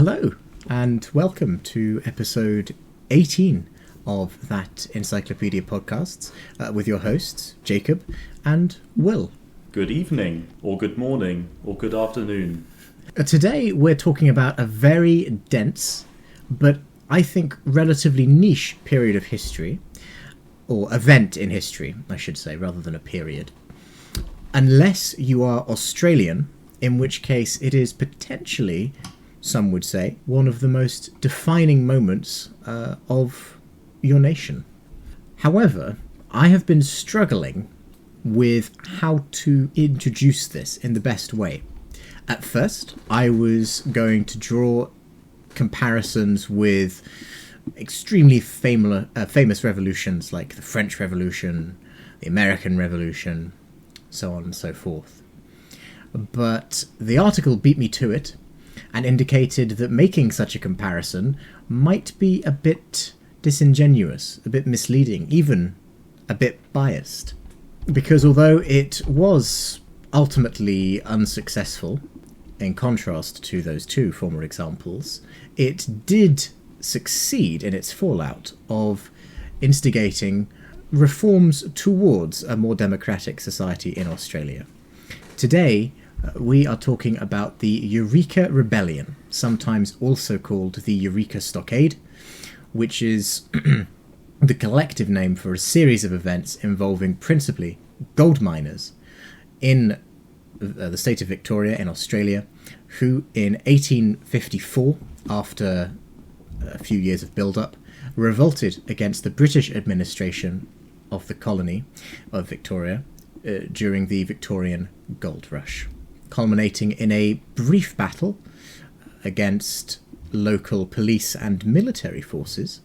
Hello, and welcome to episode 18 of That Encyclopedia Podcasts with your hosts, Jacob and Will. Good evening, or good morning, or good afternoon. Today we're talking about a very dense, but I think relatively niche period of history, or event in history, I should say, rather than a period. Unless you are Australian, in which case it is potentially, some would say, one of the most defining moments of your nation. However, I have been struggling with how to introduce this in the best way. At first, I was going to draw comparisons with extremely famous revolutions like the French Revolution, the American Revolution, so on and so forth. But the article beat me to it and indicated that making such a comparison might be a bit disingenuous, a bit misleading, even a bit biased. Because although it was ultimately unsuccessful, in contrast to those two former examples, it did succeed in its fallout of instigating reforms towards a more democratic society in Australia. Today, we are talking about the Eureka Rebellion, sometimes also called the Eureka Stockade, which is the collective name for a series of events involving principally gold miners in the state of Victoria in Australia, who in 1854, after a few years of build-up, revolted against the British administration of the colony of Victoria during the Victorian Gold Rush, culminating in a brief battle against local police and military forces,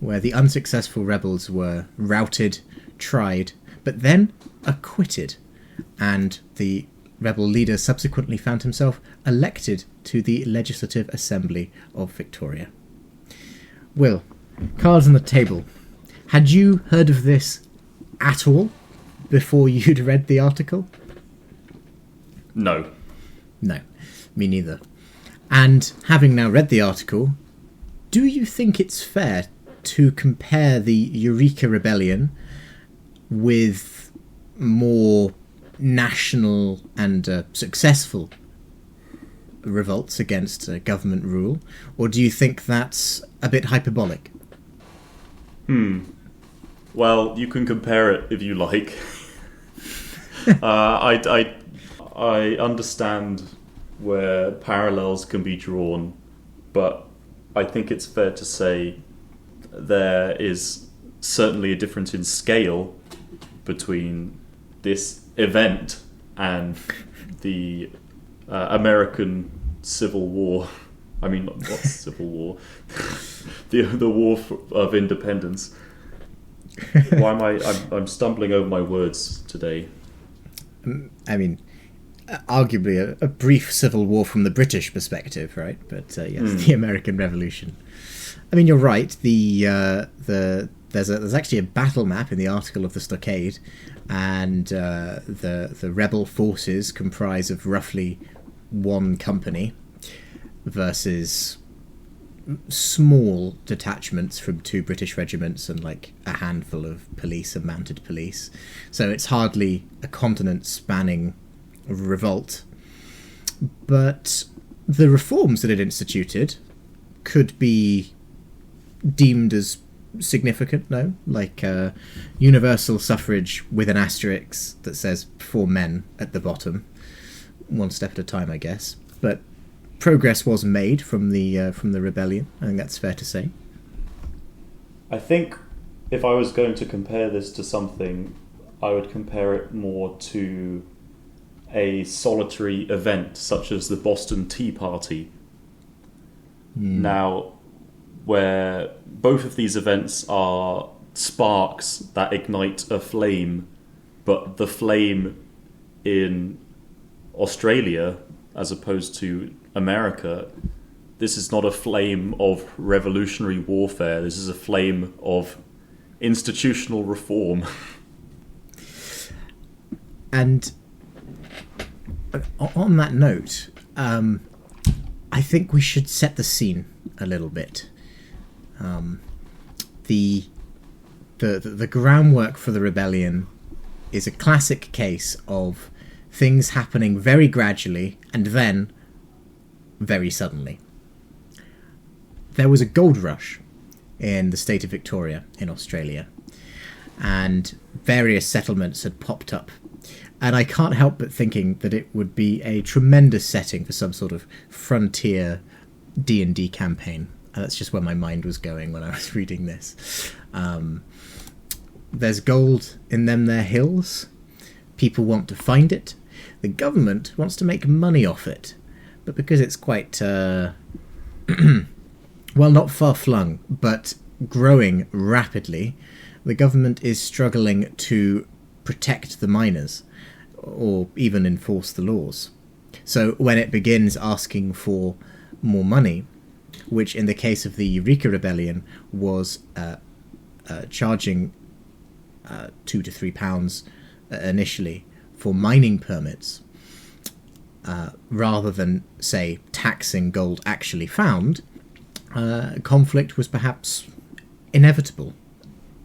where the unsuccessful rebels were routed, tried, but then acquitted, and the rebel leader subsequently found himself elected to the Legislative Assembly of Victoria. Will, cards on the table. Had you heard of this at all before you'd read the article? No. No, me neither. And having now read the article, do you think it's fair to compare the Eureka Rebellion with more national and successful revolts against government rule, or do you think that's a bit hyperbolic? Well, you can compare it if you like. I understand where parallels can be drawn, but I think it's fair to say there is certainly a difference in scale between this event and the American Civil War. I mean, what's Civil War? the War of Independence. Why am I'm stumbling over my words today? I mean, arguably a brief civil war from the British perspective, right? But yes, the American Revolution. I mean, you're right. There's actually a battle map in the article of the Stockade, and the rebel forces comprise of roughly one company versus small detachments from two British regiments and like a handful of police and mounted police. So it's hardly a continent-spanning revolt. But the reforms that it instituted could be deemed as significant, no? Like universal suffrage with an asterisk that says for men at the bottom. One step at a time, I guess. But progress was made from the rebellion. I think that's fair to say. I think if I was going to compare this to something, I would compare it more to a solitary event such as the Boston Tea Party. Now, where both of these events are sparks that ignite a flame, but the flame in Australia, as opposed to America, this is not a flame of revolutionary warfare. This is a flame of institutional reform. And on that note, I think we should set the scene a little bit. The groundwork for the rebellion is a classic case of things happening very gradually and then very suddenly. There was a gold rush in the state of Victoria in Australia, and various settlements had popped up. And I can't help but thinking that it would be a tremendous setting for some sort of frontier D&D campaign. That's just where my mind was going when I was reading this. There's gold in them there hills. People want to find it. The government wants to make money off it. But because it's quite, well, not far-flung, but growing rapidly, the government is struggling to protect the miners, or even enforce the laws. So when it begins asking for more money, which in the case of the Eureka Rebellion was charging £2 to £3 initially for mining permits, rather than, say, taxing gold actually found, conflict was perhaps inevitable.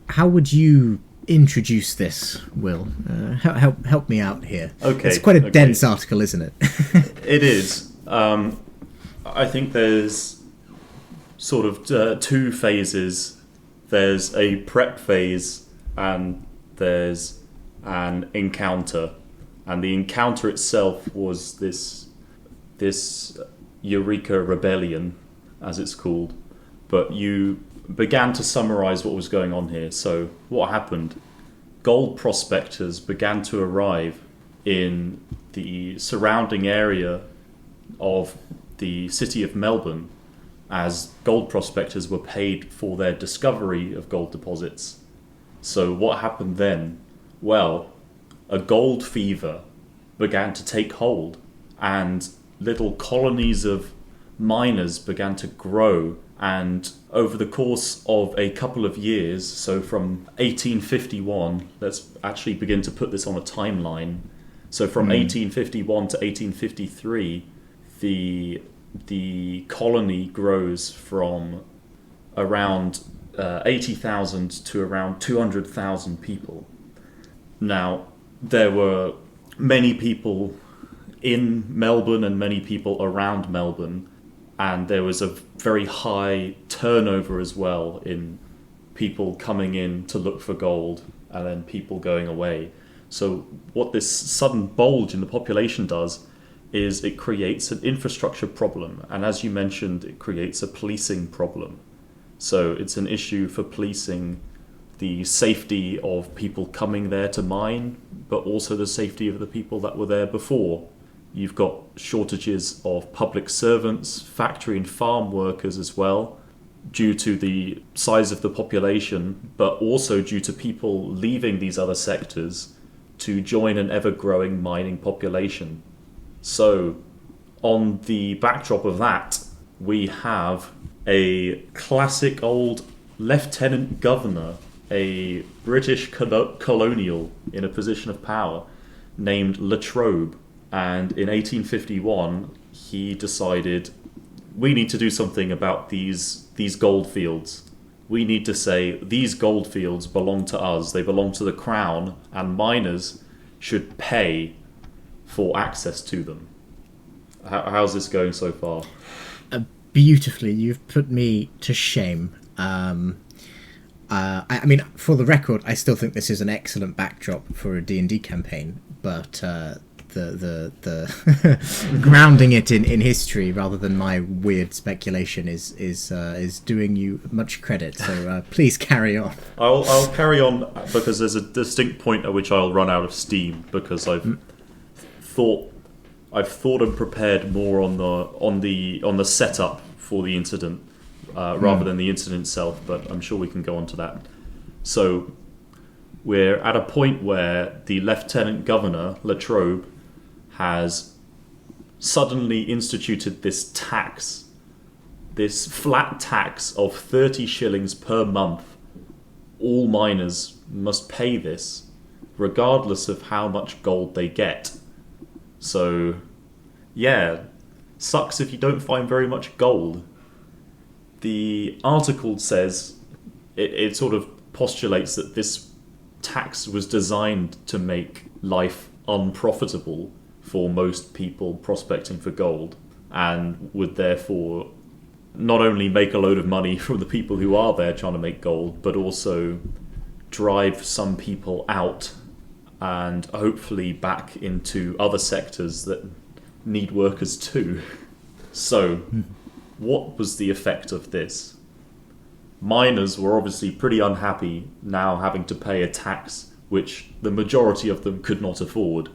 How would you introduce this, Will? Help me out here. Okay. It's quite a dense article, isn't it? It is. I think there's sort of two phases. There's a prep phase and there's an encounter. And the encounter itself was this Eureka Rebellion, as it's called. But you began to summarize what was going on here. So what happened? Gold prospectors began to arrive in the surrounding area of the city of Melbourne, as gold prospectors were paid for their discovery of gold deposits. So what happened then? Well, a gold fever began to take hold, and little colonies of miners began to grow. And over the course of a couple of years, so from 1851, let's actually begin to put this on a timeline. So from 1851 to 1853, the colony grows from around 80,000 to around 200,000 people. Now, there were many people in Melbourne and many people around Melbourne, and there was a very high turnover as well in people coming in to look for gold and then people going away. So what this sudden bulge in the population does is it creates an infrastructure problem, and as you mentioned, it creates a policing problem. So it's an issue for policing the safety of people coming there to mine, but also the safety of the people that were there before. You've got shortages of public servants, factory and farm workers as well, due to the size of the population, but also due to people leaving these other sectors to join an ever-growing mining population. So, on the backdrop of that, we have a classic old lieutenant governor, a British colonial in a position of power, named Latrobe. And in 1851, he decided, we need to do something about these gold fields. We need to say, these gold fields belong to us, they belong to the crown, and miners should pay for access to them. How's this going so far? Beautifully. You've put me to shame. I mean, for the record, I still think this is an excellent backdrop for a D&D campaign, but the grounding it in history rather than my weird speculation is doing you much credit. So please carry on. I'll carry on because there's a distinct point at which I'll run out of steam, because I've thought and prepared more on the setup for the incident rather than the incident itself. But I'm sure we can go on to that. So we're at a point where the Lieutenant Governor Latrobe has suddenly instituted this tax, this flat tax of 30 shillings per month. All miners must pay this, regardless of how much gold they get. So, yeah, sucks if you don't find very much gold. The article says, it sort of postulates that this tax was designed to make life unprofitable for most people prospecting for gold, and would therefore not only make a load of money from the people who are there trying to make gold, but also drive some people out and hopefully back into other sectors that need workers too. So, what was the effect of this? Miners were obviously pretty unhappy now having to pay a tax which the majority of them could not afford.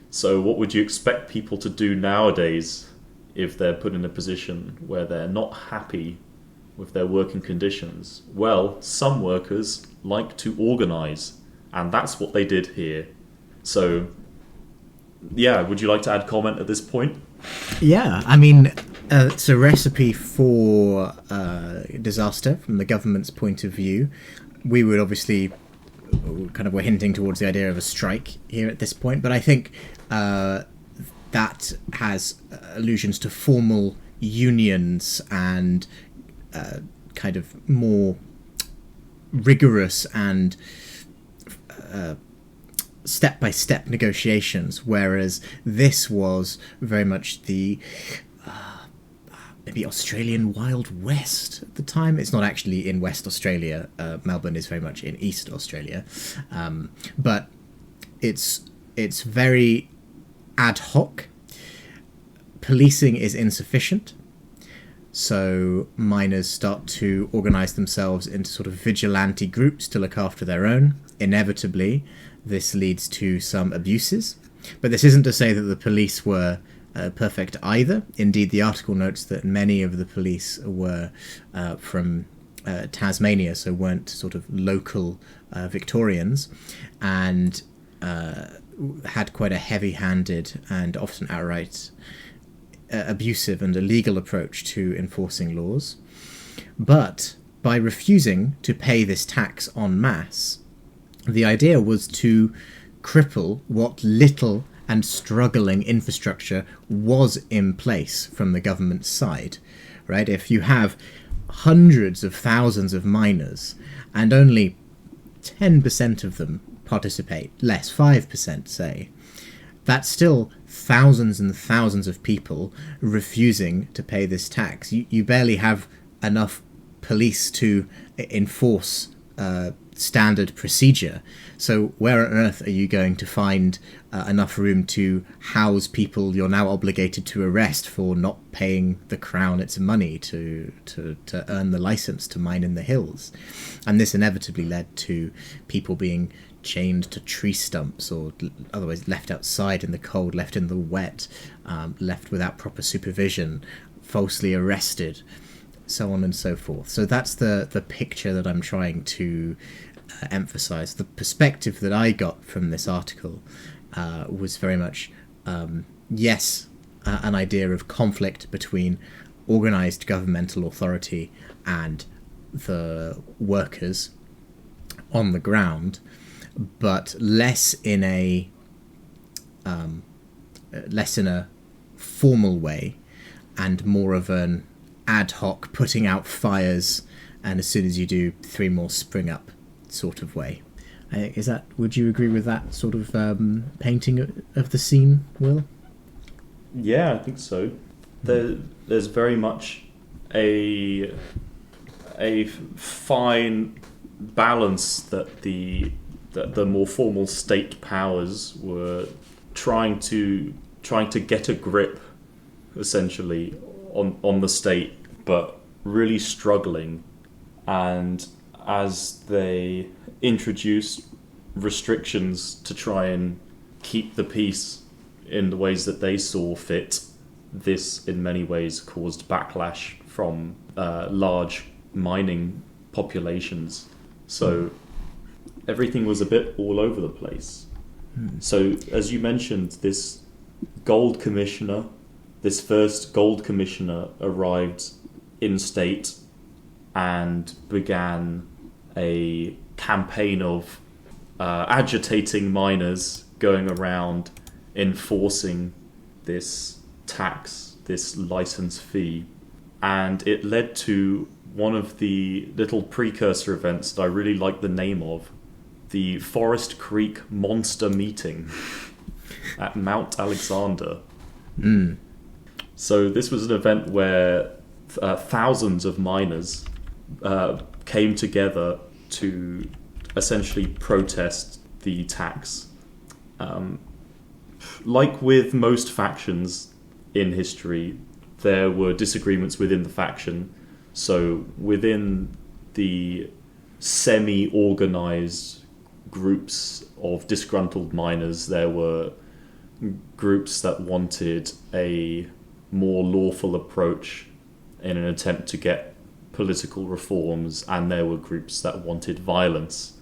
So what would you expect people to do nowadays if they're put in a position where they're not happy with their working conditions? Well, some workers like to organise, and that's what they did here. So, yeah, would you like to add comment at this point? Yeah, I mean, it's a recipe for disaster from the government's point of view. We would obviously we're hinting towards the idea of a strike here at this point, but I think that has allusions to formal unions and kind of more rigorous and step-by-step negotiations, whereas this was very much the maybe Australian Wild West at the time. It's not actually in West Australia. Melbourne is very much in East Australia, but it's very ad hoc. Policing is insufficient, so miners start to organise themselves into sort of vigilante groups to look after their own. Inevitably, this leads to some abuses, but this isn't to say that the police were perfect either. Indeed, the article notes that many of the police were from Tasmania, so weren't sort of local Victorians, and had quite a heavy-handed and often outright abusive and illegal approach to enforcing laws. But by refusing to pay this tax en masse, the idea was to cripple what little and struggling infrastructure was in place from the government's side, right? If you have hundreds of thousands of miners and only 10% of them participate, less 5% say, that's still thousands and thousands of people refusing to pay this tax. You barely have enough police to enforce standard procedure. So where on earth are you going to find enough room to house people you're now obligated to arrest for not paying the Crown its money to earn the license to mine in the hills? And this inevitably led to people being chained to tree stumps or otherwise left outside in the cold, left in the wet, left without proper supervision, falsely arrested, so on and so forth. So that's the picture that I'm trying to emphasize. The perspective that I got from this article was very much, an idea of conflict between organized governmental authority and the workers on the ground, but less in a formal way and more of an ad hoc putting out fires, and as soon as you do, 3 more spring up sort of way. Would you agree with that sort of painting of the scene, Will? Yeah, I think so. There's very much a fine balance that the more formal state powers were trying to get a grip, essentially, on the state, but really struggling. And as they introduced restrictions to try and keep the peace in the ways that they saw fit, this in many ways caused backlash from large mining populations. So everything was a bit all over the place. So as you mentioned, this first gold commissioner arrived in state and began a campaign of agitating miners, going around enforcing this tax this license fee, and it led to one of the little precursor events that I really like the name of, the Forest Creek Monster Meeting at Mount Alexander. So this was an event where thousands of miners came together to essentially protest the tax. Like with most factions in history, there were disagreements within the faction. So within the semi-organized groups of disgruntled miners, there were groups that wanted a more lawful approach in an attempt to get political reforms, and there were groups that wanted violence.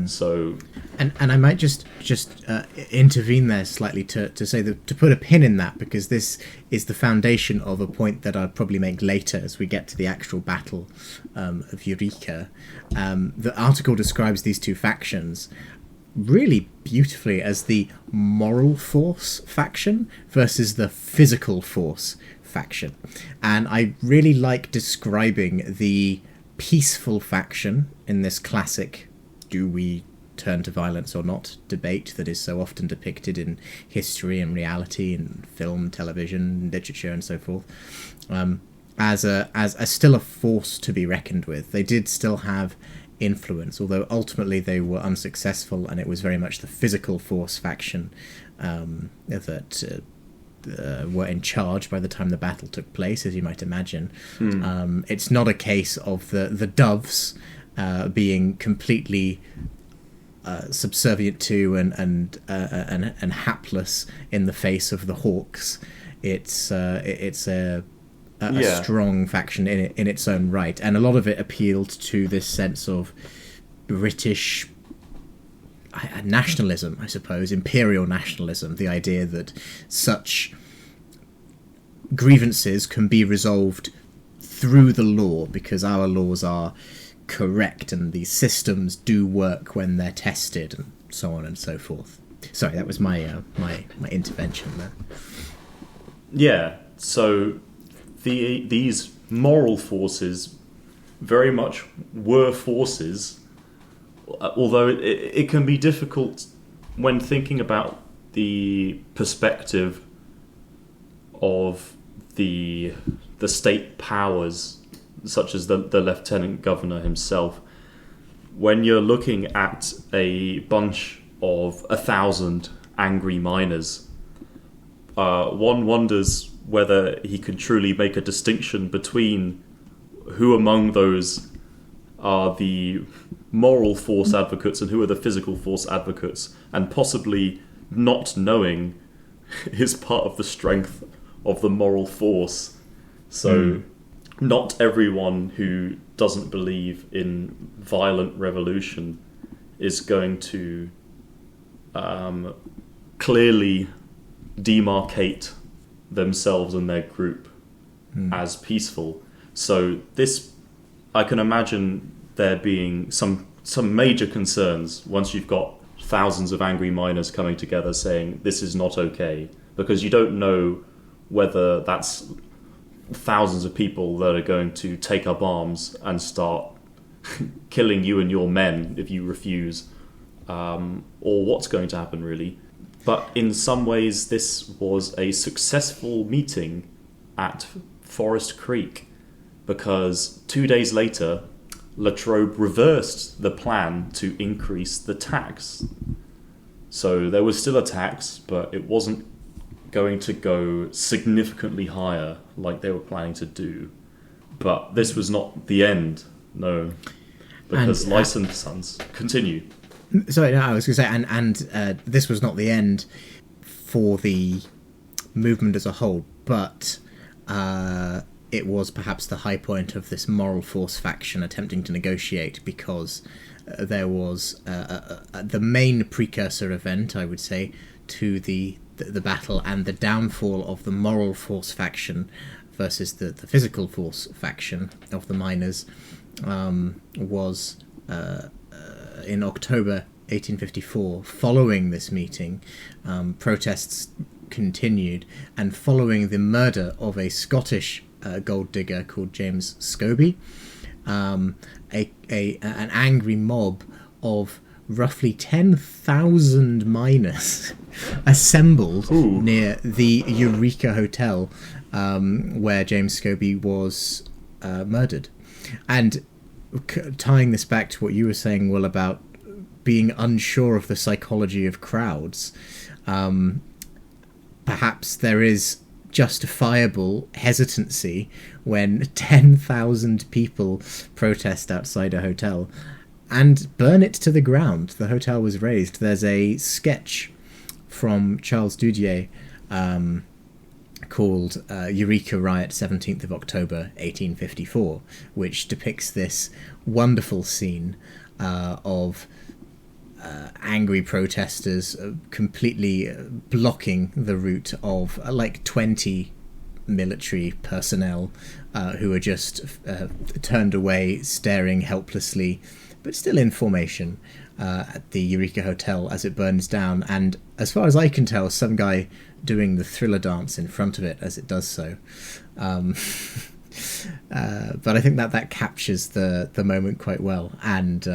So, and I might just intervene there slightly to say that, to put a pin in that, because this is the foundation of a point that I'll probably make later as we get to the actual battle of Eureka. The article describes these two factions really beautifully as the moral force faction versus the physical force faction, and I really like describing the peaceful faction in this classic do we turn to violence or not debate that is so often depicted in history and reality and film, television, literature and so forth, as still a force to be reckoned with. They did still have influence, although ultimately they were unsuccessful, and it was very much the physical force faction that were in charge by the time the battle took place, as you might imagine. It's not a case of the doves being completely subservient to and hapless in the face of the hawks. It's a strong faction in its own right, and a lot of it appealed to this sense of British nationalism, I suppose, imperial nationalism, the idea that such grievances can be resolved through the law because our laws are correct and these systems do work when they're tested, and so on and so forth. Sorry, that was my intervention there. Yeah, so these moral forces very much were forces, although it can be difficult when thinking about the perspective of the state powers, such as the Lieutenant Governor himself. When you're looking at a bunch of 1,000 angry miners, one wonders whether he could truly make a distinction between who among those are the moral force advocates and who are the physical force advocates, and possibly not knowing is part of the strength of the moral force. So not everyone who doesn't believe in violent revolution is going to clearly demarcate themselves and their group as peaceful. So this, I can imagine there being some major concerns once you've got thousands of angry miners coming together saying this is not okay, because you don't know whether that's thousands of people that are going to take up arms and start killing you and your men if you refuse, or what's going to happen really. But in some ways this was a successful meeting at Forest Creek, because 2 days later Latrobe reversed the plan to increase the tax. So there was still a tax, but it wasn't going to go significantly higher like they were planning to do. But this was not the end, no, because licensed sons continue. Sorry, no, I was going to say, and this was not the end for the movement as a whole, but it was perhaps the high point of this moral force faction attempting to negotiate, because there was the main precursor event, I would say, to the battle and the downfall of the moral force faction versus the physical force faction of the miners was in October 1854. Following this meeting, protests continued, and following the murder of a Scottish gold digger called James Scobie, an angry mob of roughly 10,000 miners assembled near the Eureka Hotel where James Scobie was murdered. And tying this back to what you were saying, Will, about being unsure of the psychology of crowds, perhaps there is justifiable hesitancy when 10,000 people protest outside a hotel and burn it to the ground. The hotel was razed. There's a sketch from Charles Dudier called Eureka Riot, 17th of October 1854, which depicts this wonderful scene of angry protesters completely blocking the route of like 20 military personnel who are just turned away, staring helplessly, but still in formation at the Eureka Hotel as it burns down. And as far as I can tell, some guy doing the Thriller dance in front of it as it does so. But I think that captures the moment quite well, and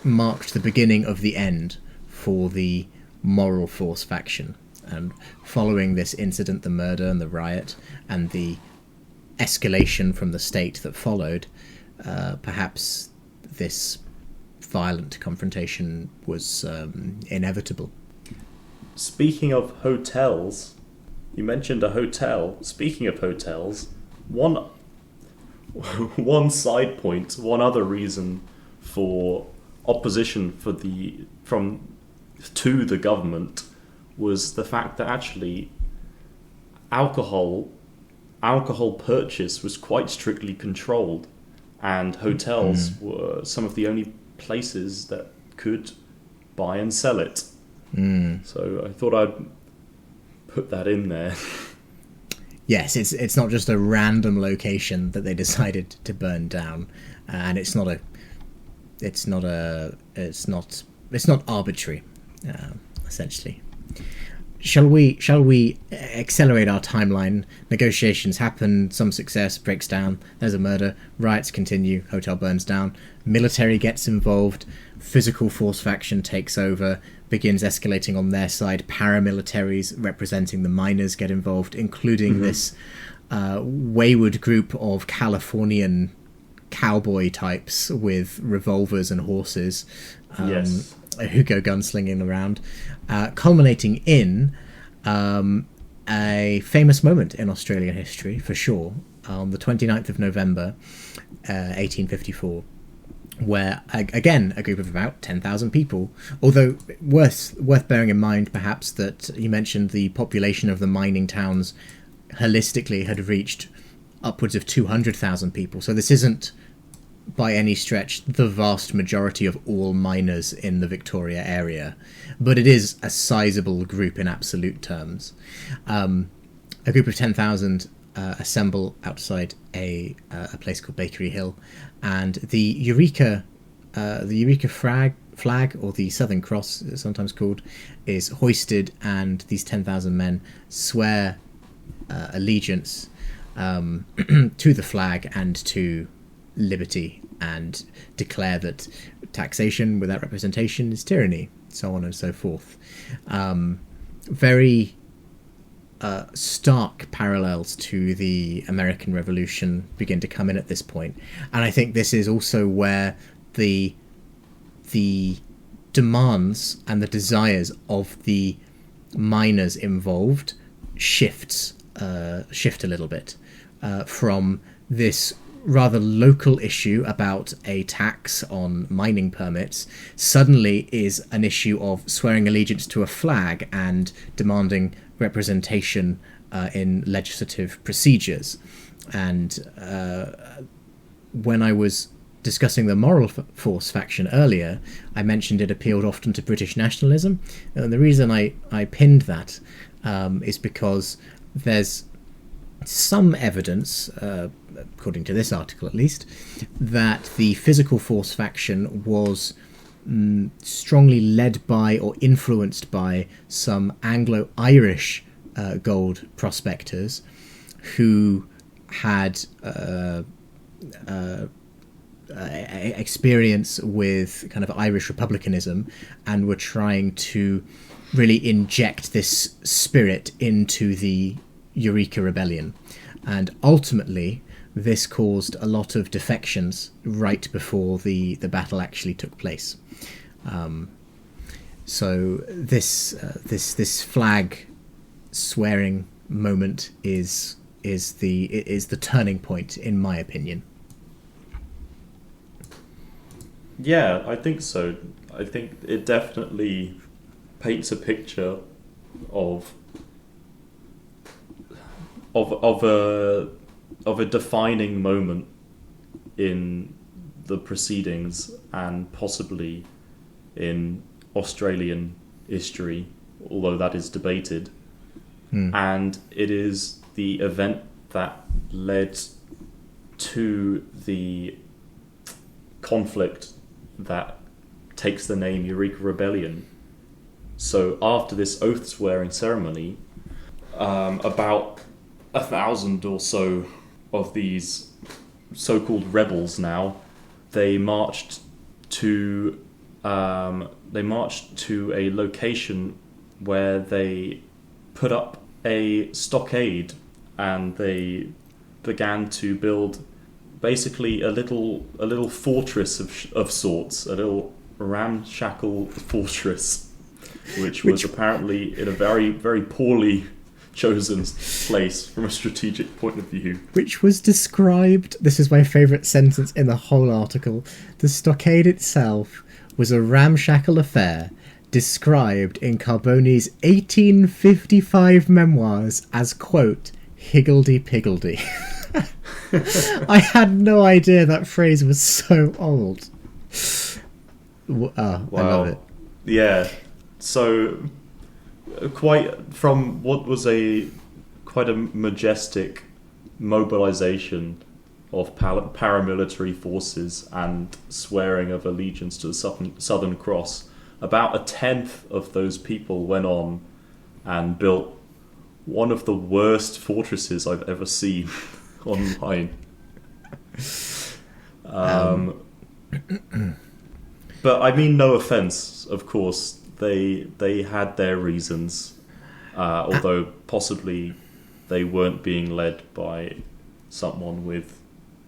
marked the beginning of the end for the moral force faction. And following this incident, the murder and the riot and the escalation from the state that followed, perhaps this violent confrontation was inevitable. Speaking of hotels, you mentioned a hotel. Speaking of hotels, one side point, one other reason for opposition to the government was the fact that actually alcohol purchase was quite strictly controlled, and hotels were some of the only places that could buy and sell it. So I thought I'd put that in there. Yes, it's not just a random location that they decided to burn down, and it's not arbitrary, essentially. Shall we accelerate our timeline? Negotiations happen, some success, breaks down, there's a murder, riots continue, hotel burns down, military gets involved, physical force faction takes over, begins escalating on their side, paramilitaries representing the miners get involved, including this wayward group of Californian cowboy types with revolvers and horses who go gunslinging around, culminating in a famous moment in Australian history, for sure, on the 29th of November, 1854, where, again, a group of about 10,000 people, although worth bearing in mind, perhaps, that you mentioned the population of the mining towns holistically had reached upwards of 200,000 people, so this isn't by any stretch the vast majority of all miners in the Victoria area, but it is a sizable group in absolute terms. A group of 10,000 assemble outside a place called Bakery Hill, and the Eureka flag, or the Southern Cross, it's sometimes called, is hoisted, and these 10,000 men swear allegiance to the flag and to liberty, and declare that taxation without representation is tyranny, so on and so forth. Very stark parallels to the American Revolution begin to come in at this point, and I think this is also where the demands and the desires of the miners involved shift a little bit from this rather local issue about a tax on mining permits suddenly is an issue of swearing allegiance to a flag and demanding representation in legislative procedures. And when I was discussing the moral force faction earlier, I mentioned it appealed often to British nationalism, and the reason I pinned that is because there's some evidence, according to this article at least, that the physical force faction was strongly led by or influenced by some Anglo-Irish gold prospectors who had experience with kind of Irish republicanism and were trying to really inject this spirit into the Eureka Rebellion. And ultimately, this caused a lot of defections right before the battle actually took place. So this flag swearing moment is the turning point, in my opinion. Yeah, I think so. I think it definitely paints a picture of a defining moment in the proceedings and possibly in Australian history, although that is debated. And it is the event that led to the conflict that takes the name Eureka Rebellion. So after this oath swearing ceremony, about 1,000 or so of these so-called rebels now, they marched to a location where they put up a stockade and they began to build basically a little fortress of sorts, a little ramshackle fortress, which was apparently in a very, very poorly chosen place from a strategic point of view. Which was described, this is my favourite sentence in the whole article, the stockade itself was a ramshackle affair described in Carboni's 1855 memoirs as, quote, higgledy-piggledy. I had no idea that phrase was so old. Wow. I love it. Yeah. So, quite from what was quite a majestic mobilization of paramilitary forces and swearing of allegiance to the Southern Cross, about 1/10 of those people went on and built one of the worst fortresses I've ever seen online. But I mean, no offense, of course. They had their reasons, although possibly they weren't being led by someone with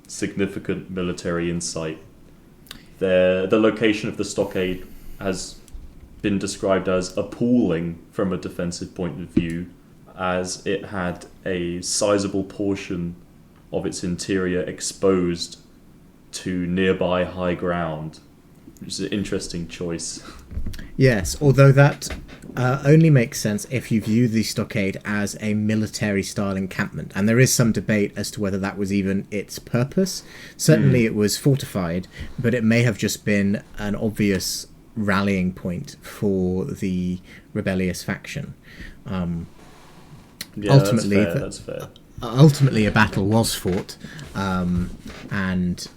significant military insight. The location of the stockade has been described as appalling from a defensive point of view, as it had a sizable portion of its interior exposed to nearby high ground, which is an interesting choice. Yes, although that only makes sense if you view the stockade as a military-style encampment, and there is some debate as to whether that was even its purpose. Certainly it was fortified, but it may have just been an obvious rallying point for the rebellious faction. Ultimately, that's fair. Ultimately, a battle was fought, and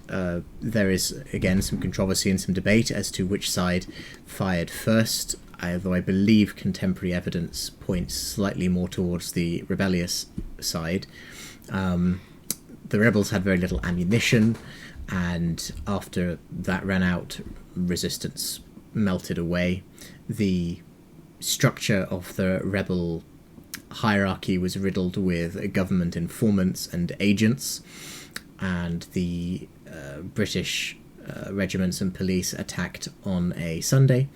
there is, again, some controversy and some debate as to which side fired first, although I believe contemporary evidence points slightly more towards the rebellious side. The rebels had very little ammunition, and after that ran out, resistance melted away. The structure of the rebel hierarchy was riddled with government informants and agents, and the British regiments and police attacked on a Sunday,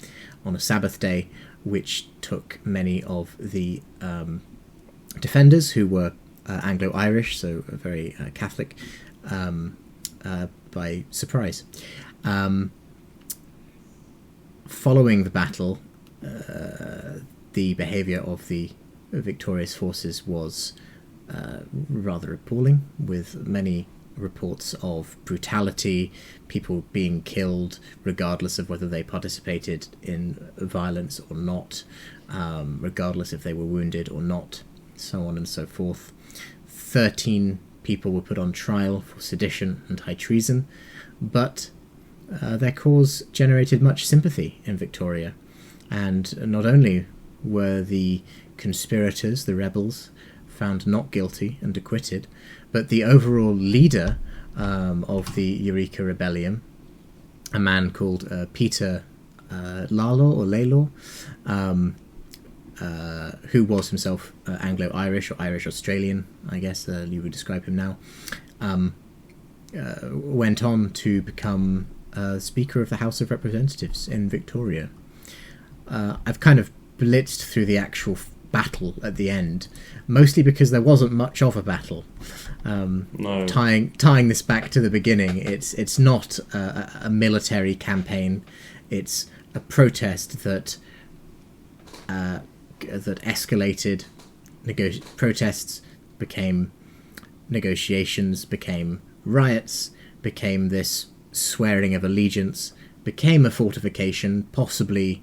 on a Sabbath day, which took many of the defenders, who were Anglo-Irish, so very Catholic, by surprise. Following the battle, the behaviour of the victorious forces was rather appalling, with many reports of brutality, people being killed regardless of whether they participated in violence or not, regardless if they were wounded or not, so on and so forth. 13 people were put on trial for sedition and high treason, but their cause generated much sympathy in Victoria. And not only were the conspirators, the rebels, found not guilty and acquitted, but the overall leader of the Eureka Rebellion, a man called Peter Lalor, who was himself Anglo-Irish or Irish-Australian, I guess you would describe him now, went on to become Speaker of the House of Representatives in Victoria. I've kind of blitzed through the actual battle at the end, mostly because there wasn't much of a battle. No. Tying this back to the beginning, it's not a military campaign. It's a protest that escalated. Protests became negotiations, became riots, became this swearing of allegiance, became a fortification, possibly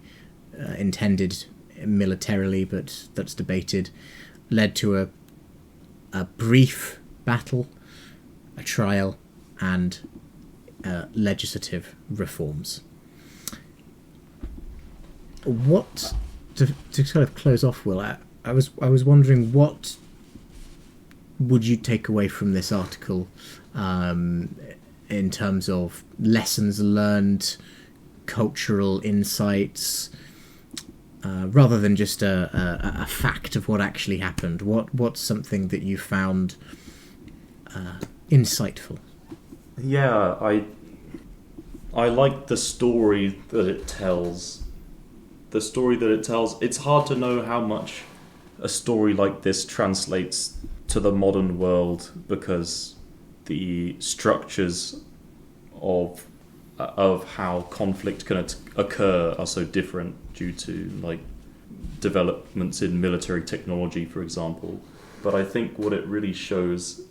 intended militarily, but that's debated, led to a brief battle, a trial, and legislative reforms. What to sort of close off, Will? I was wondering, what would you take away from this article in terms of lessons learned, cultural insights, rather than just a fact of what actually happened? What's something that you found insightful? Yeah, I like the story that it tells. The story that it tells, it's hard to know how much a story like this translates to the modern world, because the structures of how conflict can occur are so different due to like developments in military technology, for example. But I think what it really shows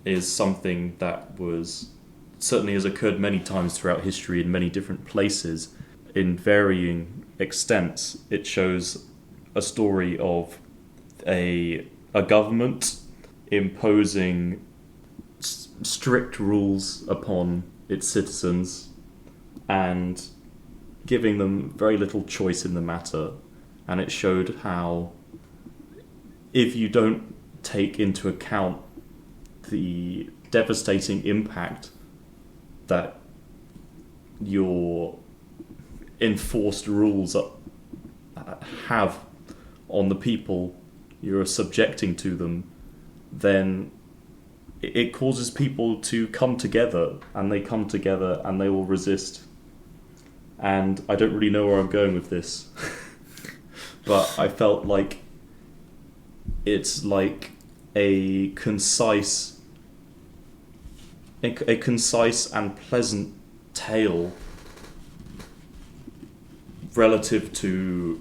is something that was certainly has occurred many times throughout history in many different places in varying extents. It shows a story of a government imposing strict rules upon its citizens and giving them very little choice in the matter. And it showed how, if you don't take into account the devastating impact that your enforced rules have on the people you're subjecting to them, then it causes people to come together, and they come together and they will resist. And I don't really know where I'm going with this, but I felt like it's like a concise and pleasant tale relative to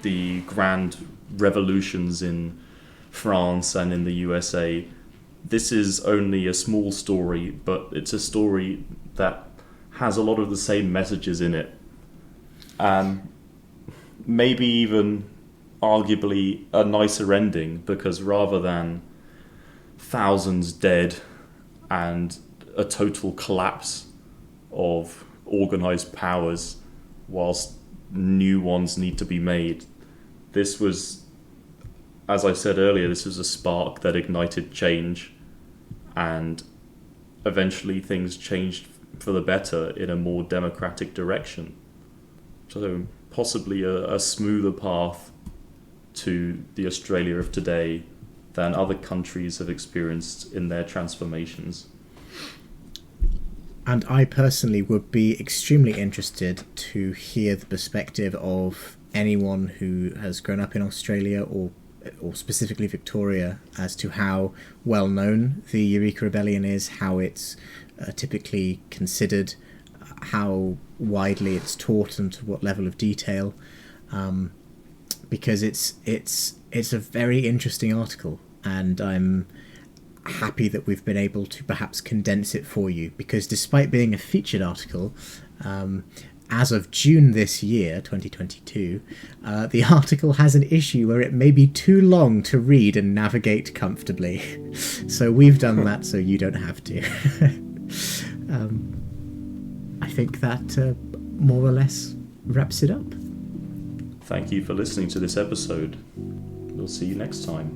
the grand revolutions in France and in the USA. This is only a small story, but it's a story that has a lot of the same messages in it, and maybe even arguably a nicer ending, because rather than thousands dead and a total collapse of organised powers whilst new ones need to be made, this was, as I said earlier, this was a spark that ignited change, and eventually things changed for the better in a more democratic direction. So possibly a smoother path to the Australia of today than other countries have experienced in their transformations. And I personally would be extremely interested to hear the perspective of anyone who has grown up in Australia or specifically Victoria, as to how well known the Eureka Rebellion is, how it's typically considered, how widely it's taught, and to what level of detail. Because it's a very interesting article, and I'm happy that we've been able to perhaps condense it for you, because despite being a featured article, as of June this year, 2022, the article has an issue where it may be too long to read and navigate comfortably. So we've done that so you don't have to. I think that more or less wraps it up. Thank you for listening to this episode. We'll see you next time.